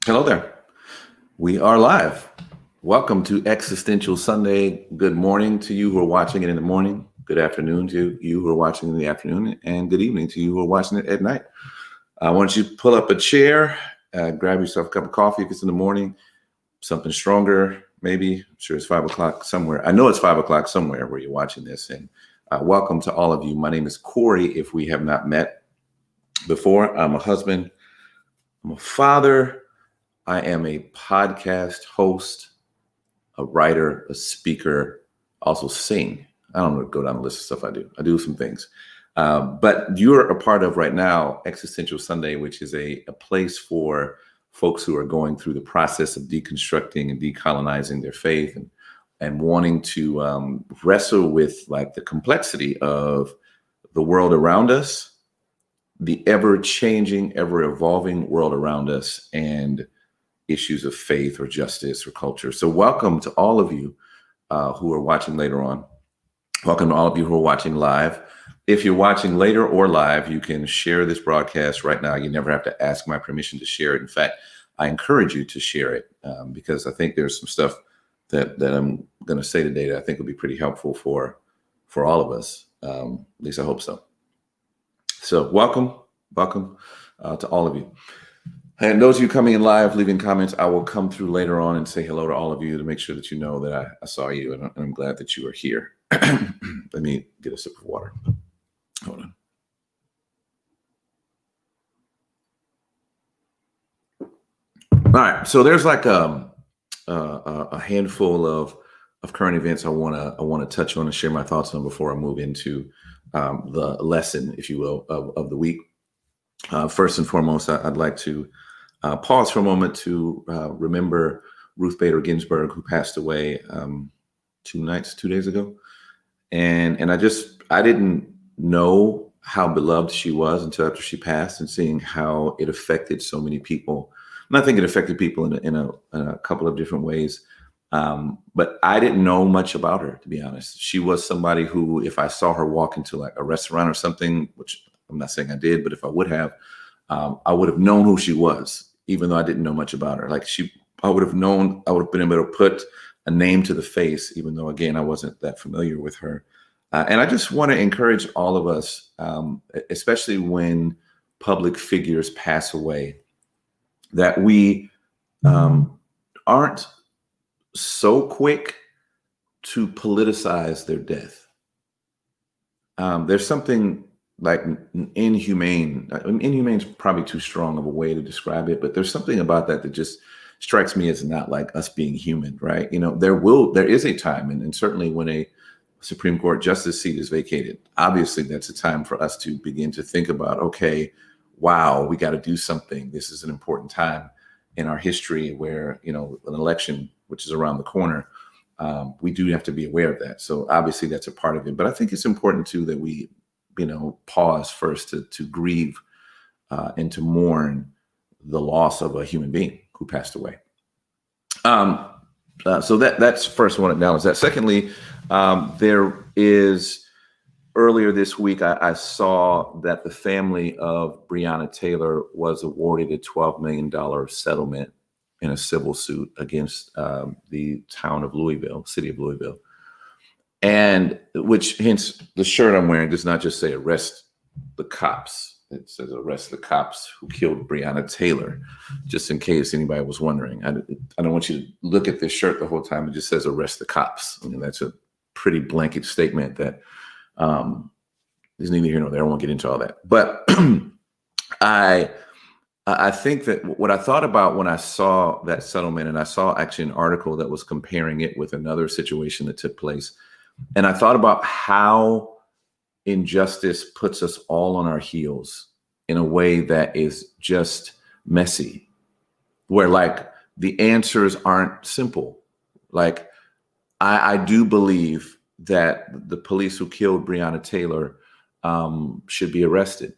Hello there. We are live. Welcome to Existential Sunday. Good morning to you who are watching it in the morning. Good afternoon to you who are watching in the afternoon. And good evening to you who are watching it at night. I want you to pull up a chair, grab yourself a cup of coffee if it's in the morning, something stronger, maybe. I'm sure it's 5 o'clock somewhere. I know it's 5 o'clock somewhere where you're watching this. And welcome to all of you. My name is Corey, if we have not met before. I'm a husband. I'm a father. I am a podcast host, a writer, a speaker, also sing. I don't know, go down the list of stuff I do. I do some things. But you're a part of right now Existential Sunday, which is a place for folks who are going through the process of deconstructing and decolonizing their faith and wanting to wrestle with like the complexity of the world around us, the ever-changing, ever-evolving world around us, and issues of faith or justice or culture. So welcome to all of you who are watching later on. Welcome to all of you who are watching live. If you're watching later or live, you can share this broadcast right now. You never have to ask my permission to share it. In fact, I encourage you to share it because I think there's some stuff that I'm going to say today that I think will be pretty helpful for all of us. At least I hope so. So welcome to all of you. And those of you coming in live, leaving comments, I will come through later on and say hello to all of you to make sure that you know that I saw you and I'm glad that you are here. Let me get a sip of water. Hold on. All right, so there's like a handful of current events I want to touch on and share my thoughts on before I move into the lesson, if you will, of the week. First and foremost, I'd like to pause for a moment to remember Ruth Bader Ginsburg, who passed away 2 days ago. And I didn't know how beloved she was until after she passed, and seeing how it affected so many people. And I think it affected people in a couple of different ways. But I didn't know much about her, to be honest. She was somebody who, if I saw her walk into like a restaurant or something, which I'm not saying I did, but if I would have known who she was, even though I didn't know much about her. I would have been able to put a name to the face, even though, again, I wasn't that familiar with her. And I just want to encourage all of us, especially when public figures pass away, that we aren't so quick to politicize their death. There's something like inhumane. Inhumane is probably too strong of a way to describe it, but there's something about that just strikes me as not like us being human, right? You know, there is a time, and certainly when a Supreme Court justice seat is vacated, obviously that's a time for us to begin to think about, okay, wow, we got to do something. This is an important time in our history where, you know, an election, which is around the corner, we do have to be aware of that. So obviously that's a part of it, but I think it's important too that we, pause first to grieve and to mourn the loss of a human being who passed away. So that's first. I want to acknowledge that. Secondly, there is earlier this week, I saw that the family of Breonna Taylor was awarded a $12 million settlement in a civil suit against the town of Louisville, city of Louisville. And which, hence, the shirt I'm wearing does not just say arrest the cops. It says arrest the cops who killed Breonna Taylor, just in case anybody was wondering. I don't want you to look at this shirt the whole time. It just says arrest the cops. I mean, that's a pretty blanket statement that is neither here nor there. I won't get into all that. But I think that what I thought about when I saw that settlement, and I saw actually an article that was comparing it with another situation that took place, and I thought about how injustice puts us all on our heels in a way that is just messy, where like the answers aren't simple. Like I do believe that the police who killed Breonna Taylor should be arrested.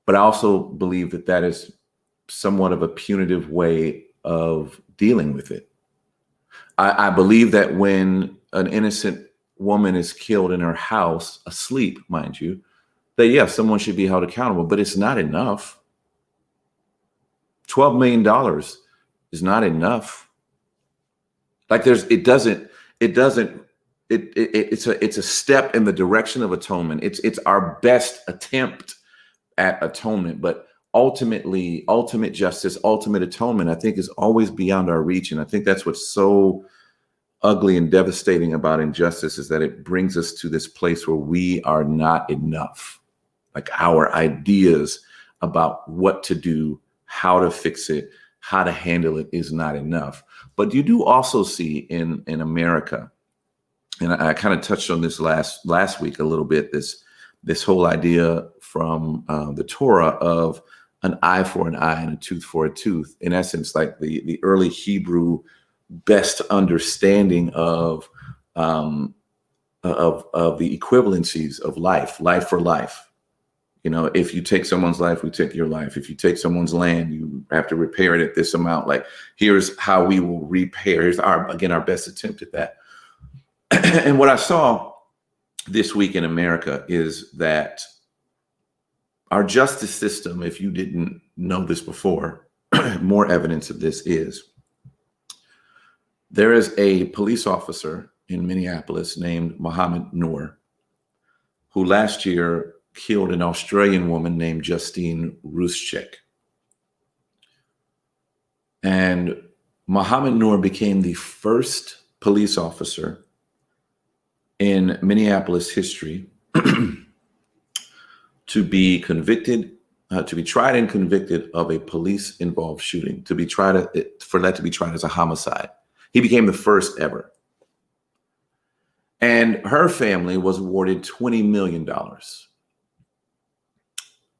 But I also believe that that is somewhat of a punitive way of dealing with it. I believe that when an innocent woman is killed in her house, asleep, mind you, that yes, someone should be held accountable, but it's not enough. $12 million is not enough. Like it's a step in the direction of atonement. It's our best attempt at atonement, but ultimately, ultimate justice, ultimate atonement, I think is always beyond our reach. And I think that's what's so ugly and devastating about injustice, is that it brings us to this place where we are not enough. Like our ideas about what to do, how to fix it, how to handle it is not enough. But you do also see in America, and I kind of touched on this last week a little bit, this whole idea from the Torah of an eye for an eye and a tooth for a tooth. In essence, like the early Hebrew best understanding of the equivalencies of life for life. You know, if you take someone's life, we take your life. If you take someone's land, you have to repair it at this amount. Like, here's how we will repair. Here's our best attempt at that. And what I saw this week in America is that our justice system, if you didn't know this before, more evidence of this is there is a police officer in Minneapolis named Mohammed Noor, who last year killed an Australian woman named Justine Ruszczyk. And Mohammed Noor became the first police officer in Minneapolis history to be convicted, to be tried and convicted of a police-involved shooting, for that to be tried as a homicide. He became the first ever. And her family was awarded $20 million.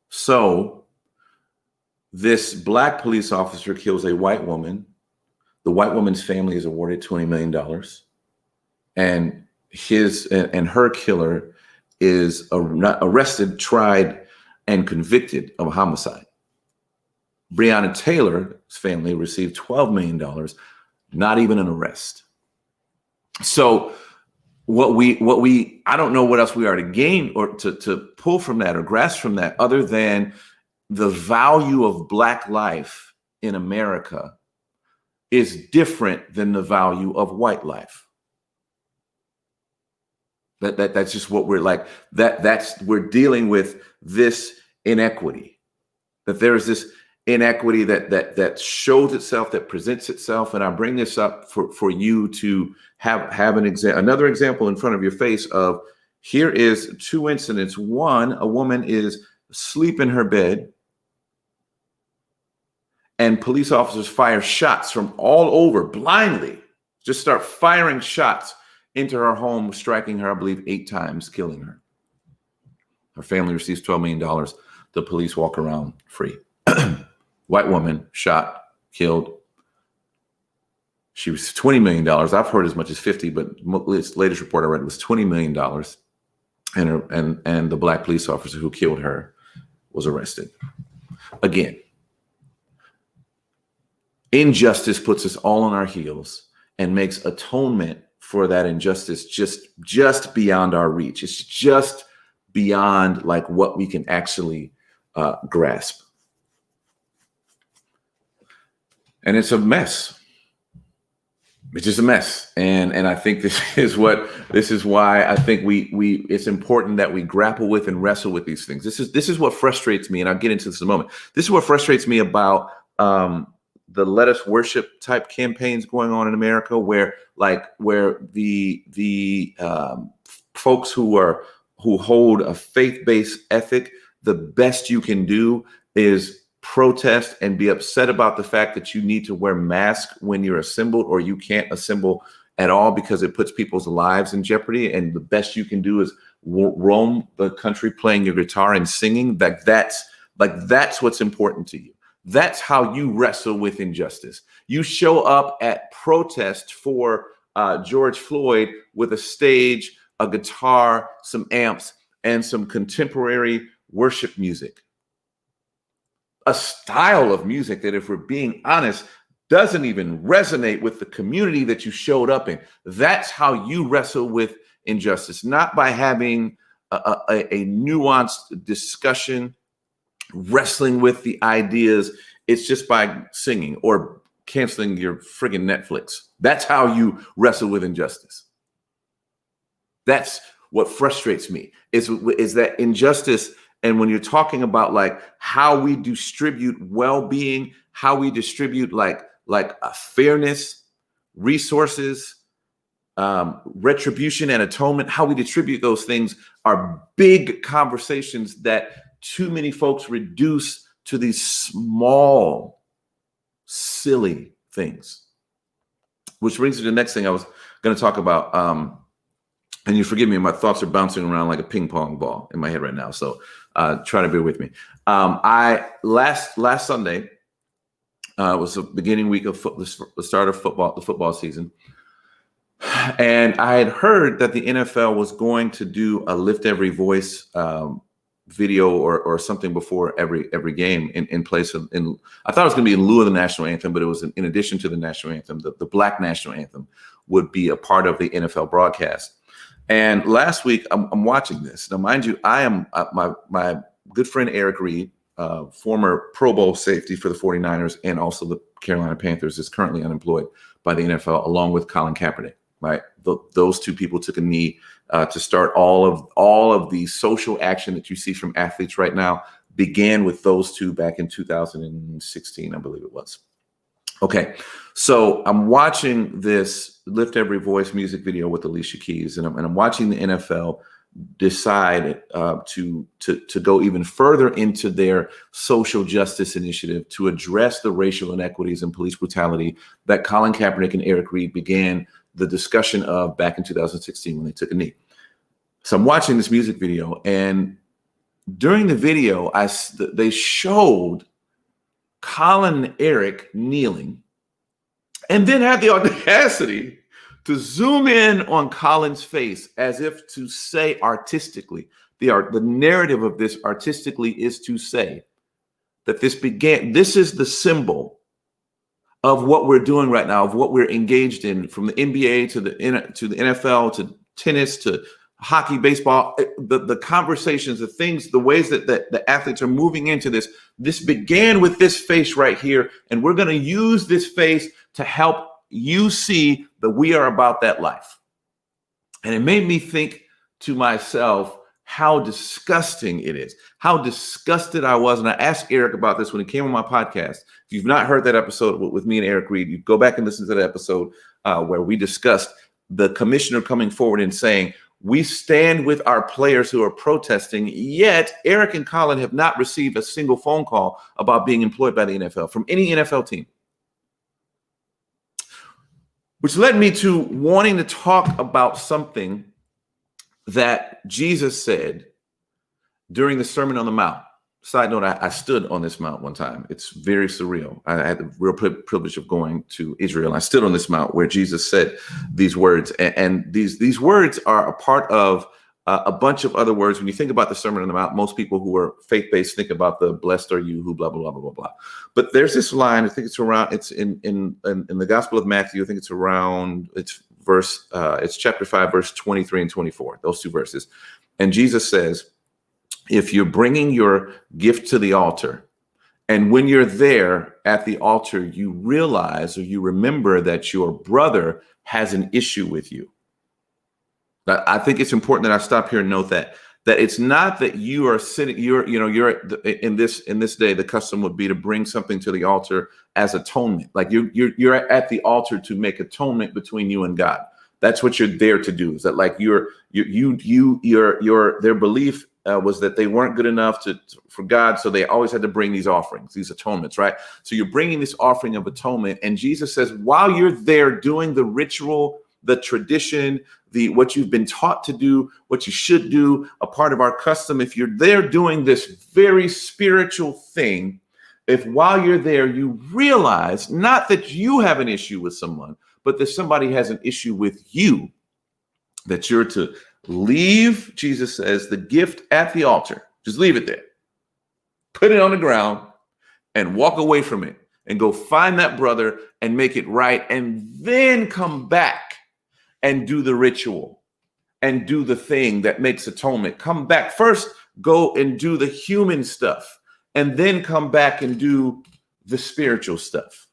So this Black police officer kills a white woman. The white woman's family is awarded $20 million. And her killer is arrested, tried, and convicted of a homicide. Breonna Taylor's family received $12 million, not even an arrest. So I don't know what else we are to gain or to pull from that or grasp from that, other than the value of Black life in America is different than the value of white life. That's just what we're like. We're dealing with this inequity. That there is this inequity that shows itself, that presents itself. And I bring this up for you to have another example in front of your face of, here is two incidents. One, a woman is asleep in her bed, and police officers fire shots from all over blindly, just start firing shots into her home, striking her, I believe, 8 times, killing her. Her family receives $12 million. The police walk around free. White woman shot, killed. She was $20 million. I've heard as much as 50, but this latest report I read was $20 million. And the Black police officer who killed her was arrested. Again, injustice puts us all on our heels and makes atonement for that injustice just beyond our reach. It's just beyond like what we can actually grasp. And it's a mess. It's just a mess. And I think this is why I think it's important that we grapple with and wrestle with these things. This is what frustrates me, and I'll get into this in a moment. This is what frustrates me about the Let Us Worship type campaigns going on in America, where the folks who hold a faith-based ethic, the best you can do is protest and be upset about the fact that you need to wear masks when you're assembled, or you can't assemble at all because it puts people's lives in jeopardy. And the best you can do is roam the country playing your guitar and singing. That's what's important to you. That's how you wrestle with injustice. You show up at protest for George Floyd with a stage, a guitar, some amps, and some contemporary worship music. A style of music that, if we're being honest, doesn't even resonate with the community that you showed up in. That's how you wrestle with injustice, not by having a nuanced discussion, wrestling with the ideas. It's just by singing or canceling your friggin' Netflix. That's how you wrestle with injustice. That's what frustrates me is that injustice. And when you're talking about like how we distribute well-being, how we distribute like fairness, resources, retribution and atonement, how we distribute those things are big conversations that too many folks reduce to these small, silly things. Which brings me to the next thing I was going to talk about. And you forgive me, my thoughts are bouncing around like a ping pong ball in my head right now. So try to bear with me. Last Sunday was the beginning week of the start of the football season. And I had heard that the NFL was going to do a Lift Every Voice video or something before every game in place of, I thought it was going to be in lieu of the national anthem, but it was in addition to the national anthem. The Black national anthem would be a part of the NFL broadcast. And last week, I'm watching this. Now, mind you, I am my good friend Eric Reed, former Pro Bowl safety for the 49ers and also the Carolina Panthers, is currently unemployed by the NFL, along with Colin Kaepernick. Right, those two people took a knee to start all of the social action that you see from athletes right now. Began with those two back in 2016, I believe it was. Okay, so I'm watching this Lift Every Voice music video with Alicia Keys, and I'm watching the NFL decide to go even further into their social justice initiative to address the racial inequities and police brutality that Colin Kaepernick and Eric Reed began the discussion of back in 2016 when they took a knee. So I'm watching this music video, and during the video, they showed Colin and Eric kneeling, and then had the audacity to zoom in on Colin's face as if to say artistically, the narrative of this artistically is to say that this is the symbol of what we're doing right now, of what we're engaged in, from the NBA to the NFL to tennis to hockey, baseball, the conversations, the things, the ways that the athletes are moving into this. This began with this face right here, and we're going to use this face to help you see that we are about that life. And it made me think to myself how disgusting it is, how disgusted I was. And I asked Eric about this when he came on my podcast. If you've not heard that episode with me and Eric Reed, you go back and listen to that episode where we discussed the commissioner coming forward and saying, we stand with our players who are protesting, yet Eric and Colin have not received a single phone call about being employed by the NFL from any NFL team. Which led me to wanting to talk about something that Jesus said during the Sermon on the Mount. Side note, I stood on this mount one time. It's very surreal. I had the real privilege of going to Israel. I stood on this mount where Jesus said these words. And these words are a part of a bunch of other words. When you think about the Sermon on the Mount, most people who are faith-based think about the blessed are you who blah, blah, blah, blah, blah, blah. But there's this line, I think it's around, it's in the Gospel of Matthew. I think it's around, it's chapter 5, verse 23 and 24, those two verses. And Jesus says, if you're bringing your gift to the altar, and when you're there at the altar, you realize or you remember that your brother has an issue with you. I think it's important that I stop here and note that it's not that you are sitting, you're in this day, the custom would be to bring something to the altar as atonement. Like you're at the altar to make atonement between you and God. That's what you're there to do. Is that like their belief was that they weren't good enough for God, so they always had to bring these offerings, these atonements, right? So you're bringing this offering of atonement, and Jesus says, while you're there doing the ritual, the tradition, what you've been taught to do, what you should do, a part of our custom, if you're there doing this very spiritual thing, if while you're there you realize not that you have an issue with someone, but that somebody has an issue with you, that you're to leave, Jesus says, the gift at the altar. Just leave it there. Put it on the ground and walk away from it and go find that brother and make it right, and then come back and do the ritual and do the thing that makes atonement. Come back first, go and do the human stuff, and then come back and do the spiritual stuff.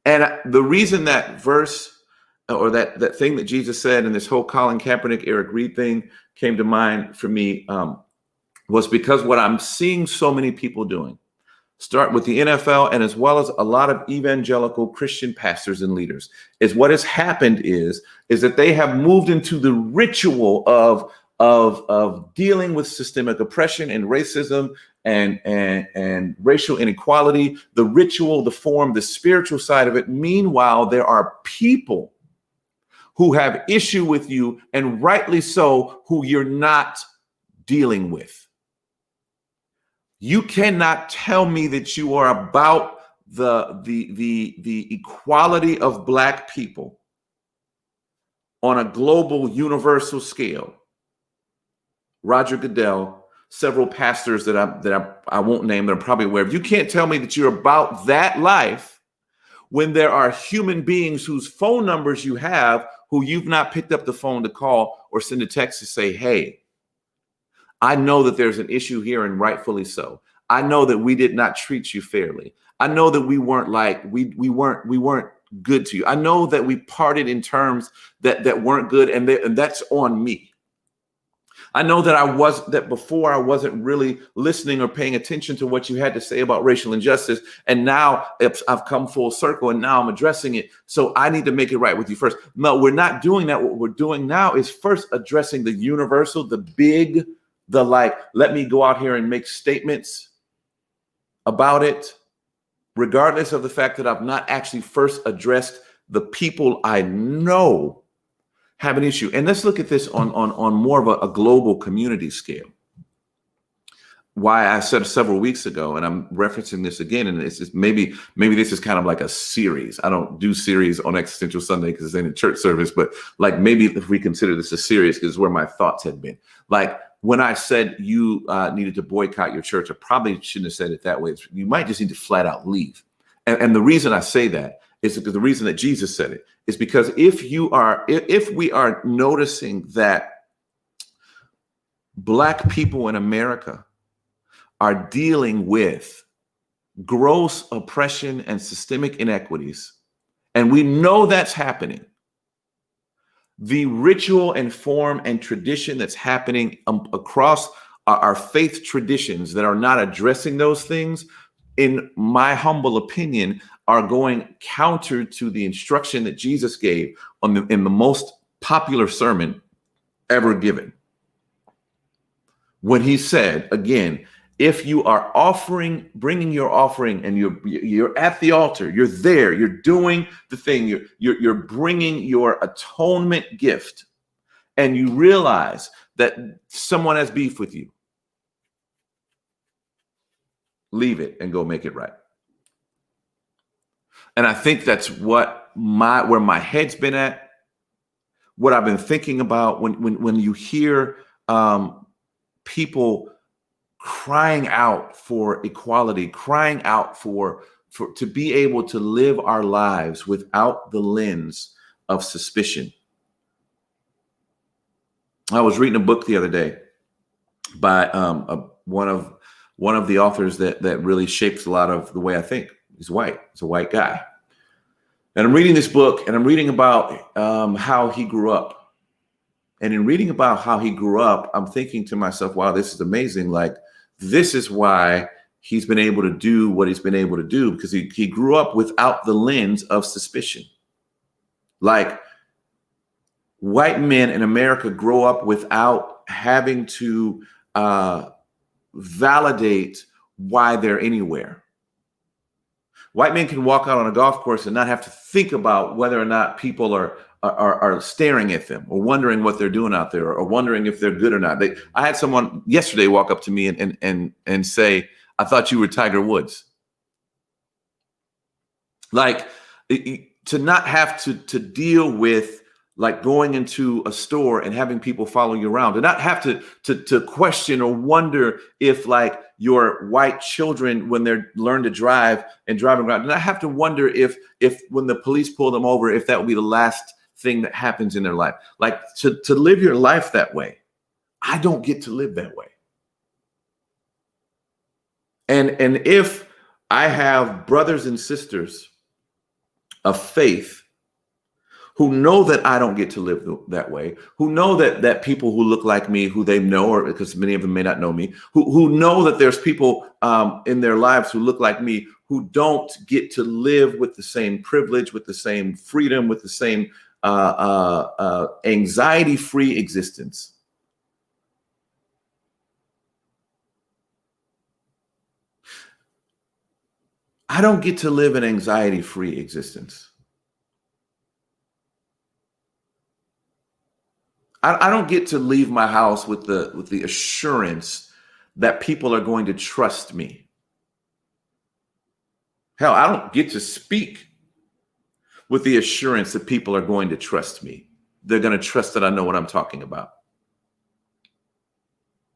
And the reason that verse or that thing that Jesus said and this whole Colin Kaepernick, Eric Reed thing came to mind for me was because what I'm seeing so many people doing, start with the NFL and as well as a lot of evangelical Christian pastors and leaders, is what has happened is that they have moved into the ritual of dealing with systemic oppression and racism and racial inequality, the ritual, the form, the spiritual side of it. Meanwhile, there are people who have issue with you, and rightly so, who you're not dealing with. You cannot tell me that you are about the equality of Black people on a global, universal scale. Roger Goodell, several pastors that I won't name that I'm probably aware of. You can't tell me that you're about that life when there are human beings whose phone numbers you have who you've not picked up the phone to call or send a text to say, hey, I know that there's an issue here, and rightfully so. I know that we did not treat you fairly. I know that we weren't we weren't good to you. I know that we parted in terms that weren't good, and that's on me. I know that before I wasn't really listening or paying attention to what you had to say about racial injustice, and now I've come full circle, and now I'm addressing it. So I need to make it right with you first. No, we're not doing that. What we're doing now is first addressing the universal, the big. Let me go out here and make statements about it, regardless of the fact that I've not actually first addressed the people I know have an issue. And let's look at this on more of a global community scale. Why I said several weeks ago, and I'm referencing this again, and it's just maybe this is kind of like a series. I don't do series on Existential Sunday because it's in a church service, but like maybe if we consider this a series, because it's where my thoughts had been. Like when I said you needed to boycott your church, I probably shouldn't have said it that way. You might just need to flat out leave. And the reason I say that is because the reason that Jesus said it is because if we are noticing that Black people in America are dealing with gross oppression and systemic inequities, and we know that's happening, the ritual and form and tradition that's happening across our faith traditions that are not addressing those things, in my humble opinion, are going counter to the instruction that Jesus gave in the most popular sermon ever given. When he said, again, if you are bringing your offering, and you're at the altar, you're there, you're doing the thing, you're bringing your atonement gift, and you realize that someone has beef with you, leave it and go make it right. And I think that's where my head's been at, what I've been thinking about when you hear people crying out for equality, crying out for to be able to live our lives without the lens of suspicion. I was reading a book the other day by one of the authors that really shapes a lot of the way I think. He's white. He's a white guy. And I'm reading this book, and I'm reading about how he grew up. And in reading about how he grew up, I'm thinking to myself, wow, this is amazing. Like, this is why he's been able to do what he's been able to do, because he grew up without the lens of suspicion. Like, white men in America grow up without having to validate why they're anywhere. White men can walk out on a golf course and not have to think about whether or not people are staring at them or wondering what they're doing out there, or wondering if they're good or not. I had someone yesterday walk up to me and say, I thought you were Tiger Woods. Like, to not have to deal with like going into a store and having people follow you around, to not have to question or wonder if like your white children, when they're learn to drive and driving around, do not have to wonder if when the police pull them over, if that will be the last thing that happens in their life. Like, to live your life that way. I don't get to live that way. And if I have brothers and sisters of faith, who know that I don't get to live that way, who know that people who look like me, who they know, or because many of them may not know me, who know that there's people in their lives who look like me, who don't get to live with the same privilege, with the same freedom, with the same anxiety-free existence. I don't get to live an anxiety-free existence. I don't get to leave my house with the assurance that people are going to trust me. Hell, I don't get to speak with the assurance that people are going to trust me. They're going to trust that I know what I'm talking about.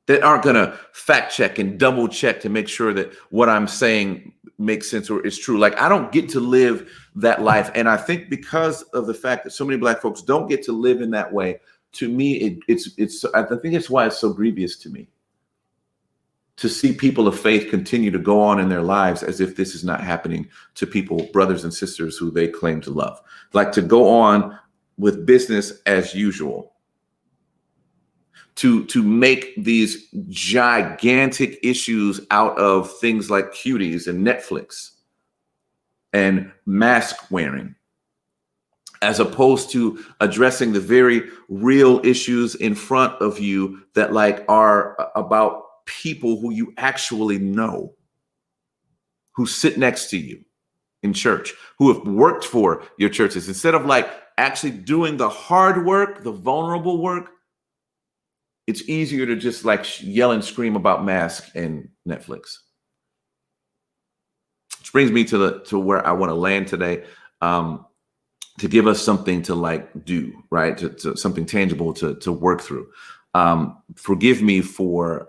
They aren't going to fact check and double check to make sure that what I'm saying makes sense or is true. Like, I don't get to live that life. And I think because of the fact that so many Black folks don't get to live in that way, to me, I think it's why it's so grievous to me to see people of faith continue to go on in their lives as if this is not happening to people, brothers and sisters who they claim to love. Like, to go on with business as usual, to make these gigantic issues out of things like cuties and Netflix and mask wearing, as opposed to addressing the very real issues in front of you that are about people who you actually know, who sit next to you in church, who have worked for your churches. Instead of actually doing the hard work, the vulnerable work, it's easier to just yell and scream about masks and Netflix. Which brings me to where I want to land today. To give us something to do, right? To something tangible to work through. Forgive me for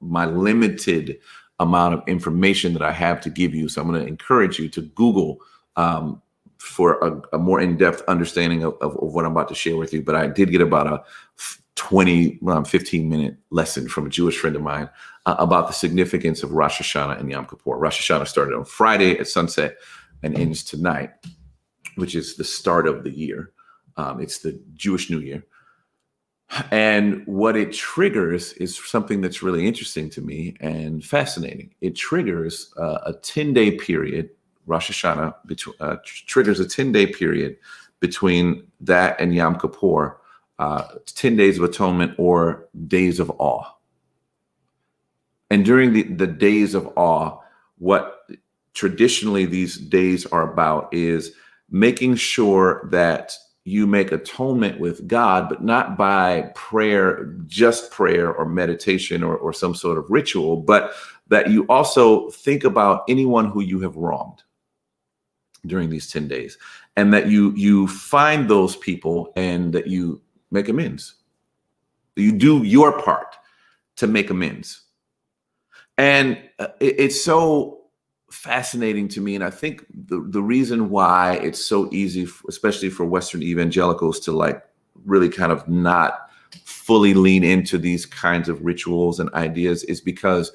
my limited amount of information that I have to give you. So I'm going to encourage you to Google for a more in-depth understanding of what I'm about to share with you. But I did get about a 15-minute lesson from a Jewish friend of mine about the significance of Rosh Hashanah and Yom Kippur. Rosh Hashanah started on Friday at sunset and ends tonight, which is the start of the year. It's the Jewish New Year. And what it triggers is something that's really interesting to me and fascinating. It triggers a 10-day period. Rosh Hashanah triggers a 10-day period between that and Yom Kippur, 10 days of atonement or days of awe. And during the days of awe, what traditionally these days are about is making sure that you make atonement with God, but not by prayer, just prayer or meditation or some sort of ritual, but that you also think about anyone who you have wronged during these 10 days, and that you find those people and that you make amends. You do your part to make amends. And it's so fascinating to me. And I think the reason why it's so easy, especially for Western evangelicals, to really kind of not fully lean into these kinds of rituals and ideas is because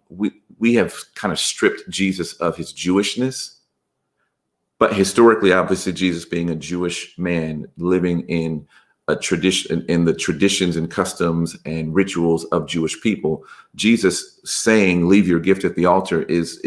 we have kind of stripped Jesus of his Jewishness. But historically, obviously, Jesus being a Jewish man living in a tradition, in the traditions and customs and rituals of Jewish people, Jesus saying, "Leave your gift at the altar," is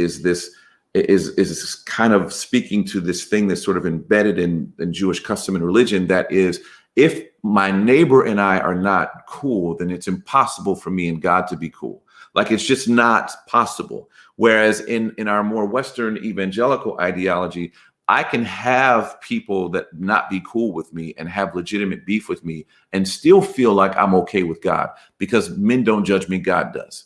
kind of speaking to this thing that's sort of embedded in Jewish custom and religion. That is, if my neighbor and I are not cool, then it's impossible for me and God to be cool. It's just not possible. Whereas in our more Western evangelical ideology, I can have people that not be cool with me and have legitimate beef with me and still feel like I'm okay with God, because men don't judge me, God does.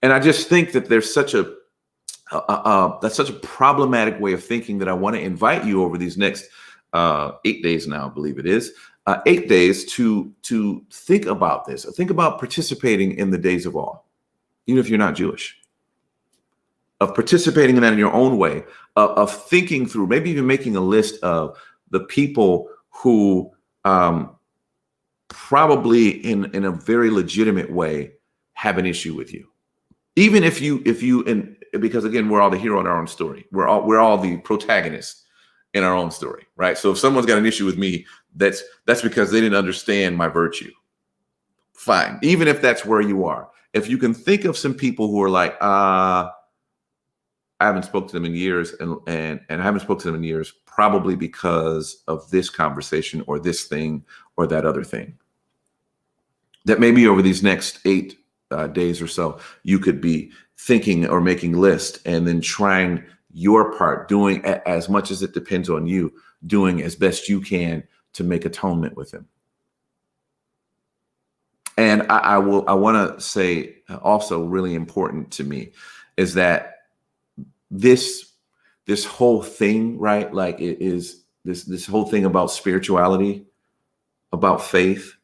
And I just think that there's such that's such a problematic way of thinking that I want to invite you over these next 8 days now, I believe it is, 8 days to think about this. Think about participating in the days of awe, even if you're not Jewish. Of participating in that in your own way, of thinking through, maybe even making a list of the people who probably in a very legitimate way have an issue with you. Even if you because again, we're all the hero in our own story. We're all the protagonists in our own story, right? So if someone's got an issue with me, that's because they didn't understand my virtue. Fine. Even if that's where you are. If you can think of some people who are like, I haven't spoken to them in years, and I haven't spoken to them in years, probably because of this conversation or this thing or that other thing. That maybe over these next 8 days or so, you could be thinking or making lists and then trying your part, doing as much as it depends on you, doing as best you can to make atonement with him. And I want to say also really important to me is that this whole thing, right? Like it is this whole thing about spirituality, about faith,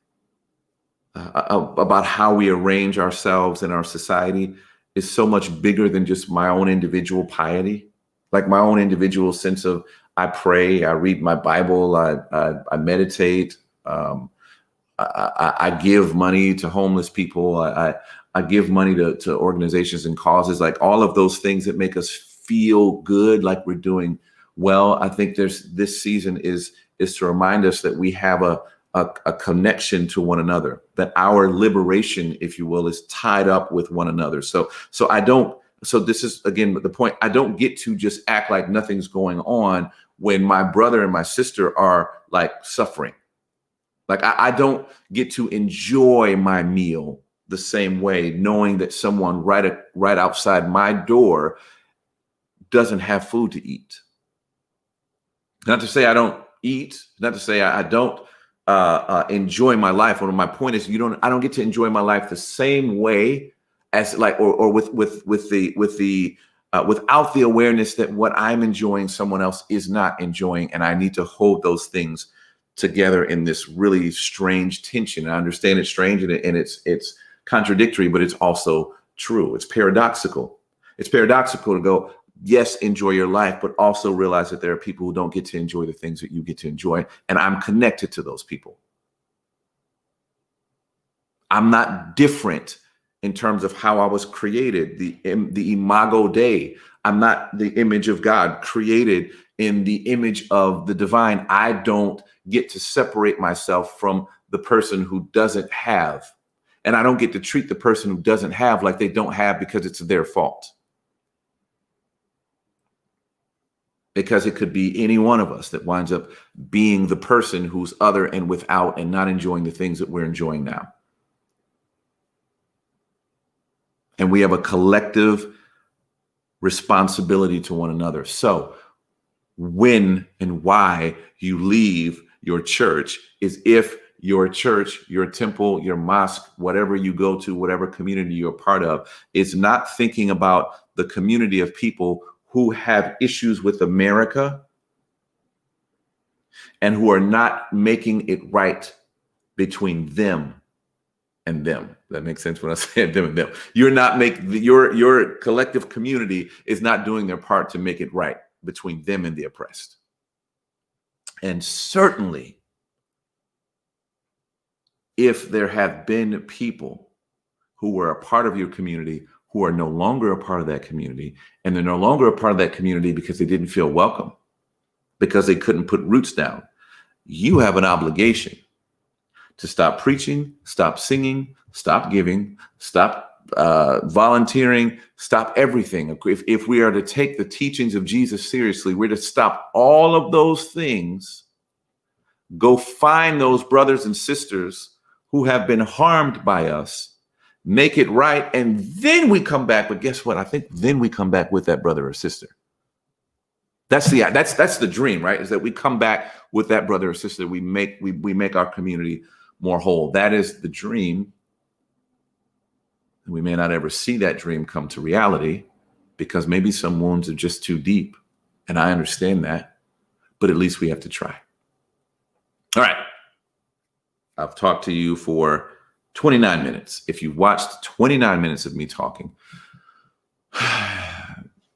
about how we arrange ourselves in our society is so much bigger than just my own individual piety, like my own individual sense of I pray, I read my Bible, I meditate, I give money to homeless people, I give money to organizations and causes, like all of those things that make us feel good, like we're doing well. I think this season is to remind us that we have a connection to one another, that our liberation, if you will, is tied up with one another. So this is again the point. I don't get to just act like nothing's going on when my brother and my sister are like suffering. Like I don't get to enjoy my meal the same way, knowing that someone right outside my door doesn't have food to eat. Not to say I don't eat, not to say I don't enjoy my life. Or my point is, I don't get to enjoy my life the same way as like, or without the awareness that what I'm enjoying, someone else is not enjoying, and I need to hold those things together in this really strange tension. I understand it's strange and it's contradictory, but it's also true. It's paradoxical. It's paradoxical to go, yes, enjoy your life, but also realize that there are people who don't get to enjoy the things that you get to enjoy. And I'm connected to those people. I'm not different in terms of how I was created, the imago Dei. I'm not the image of God, created in the image of the divine. I don't get to separate myself from the person who doesn't have. And I don't get to treat the person who doesn't have like they don't have because it's their fault. Because it could be any one of us that winds up being the person who's other and without and not enjoying the things that we're enjoying now. And we have a collective responsibility to one another. So when and why you leave your church is if your church, your temple, your mosque, whatever you go to, whatever community you're part of, is not thinking about the community of people who have issues with America and who are not making it right between them and them. That makes sense when I say them and them. You're not making your collective community is not doing their part to make it right between them and the oppressed. And certainly, if there have been people who were a part of your community who are no longer a part of that community, and they're no longer a part of that community because they didn't feel welcome, because they couldn't put roots down, you have an obligation to stop preaching, stop singing, stop giving, stop volunteering, stop everything. If we are to take the teachings of Jesus seriously, we're to stop all of those things, go find those brothers and sisters who have been harmed by us, make it right, and then we come back. But guess what? I think then we come back with that brother or sister. That's the dream, right? Is that we come back with that brother or sister. We make our community more whole. That is the dream. And we may not ever see that dream come to reality because maybe some wounds are just too deep. And I understand that, but at least we have to try. All right. I've talked to you for 29 minutes. If you watched 29 minutes of me talking,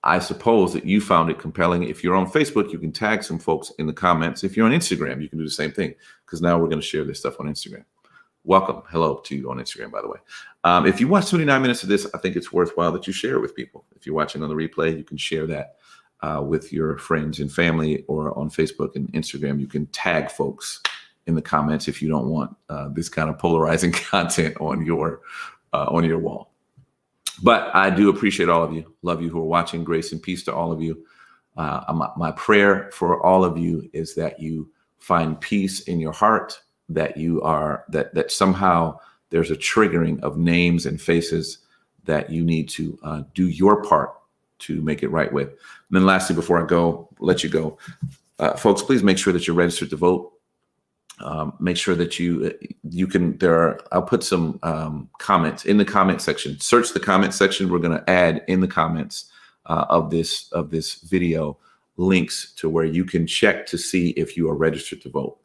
I suppose that you found it compelling. If you're on Facebook, you can tag some folks in the comments. If you're on Instagram, you can do the same thing, because now we're going to share this stuff on Instagram. welcome. Hello to you on Instagram, by the way. If you watch 29 minutes of this, I think it's worthwhile that you share it with people. If you're watching on the replay, you can share that with your friends and family, or on Facebook and Instagram. You can tag folks in the comments if you don't want this kind of polarizing content on your wall. But I do appreciate all of you. Love you who are watching. Grace and peace to all of you. My prayer for all of you is that you find peace in your heart, that you are, that somehow there's a triggering of names and faces that you need to do your part to make it right with. And then lastly, before I let you go, folks, please make sure that you're registered to vote. Make sure that you can, I'll put some comments in the comment section. Search the comment section. We're going to add in the comments of this video links to where you can check to see if you are registered to vote,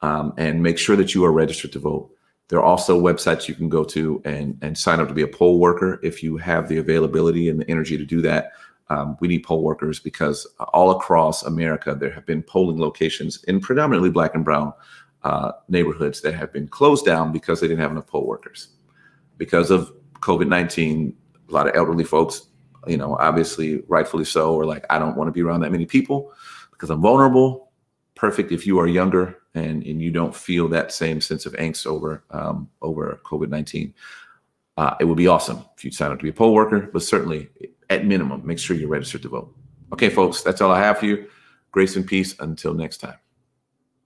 and make sure that you are registered to vote. There are also websites you can go to and sign up to be a poll worker if you have the availability and the energy to do that. We need poll workers because all across America, there have been polling locations in predominantly Black and brown neighborhoods that have been closed down because they didn't have enough poll workers. Because of COVID-19, a lot of elderly folks, obviously rightfully so, are like, I don't want to be around that many people because I'm vulnerable. Perfect if you are younger and you don't feel that same sense of angst over COVID-19. It would be awesome if you sign up to be a poll worker, but certainly at minimum, make sure you're registered to vote. Okay, folks, that's all I have for you. Grace and peace until next time.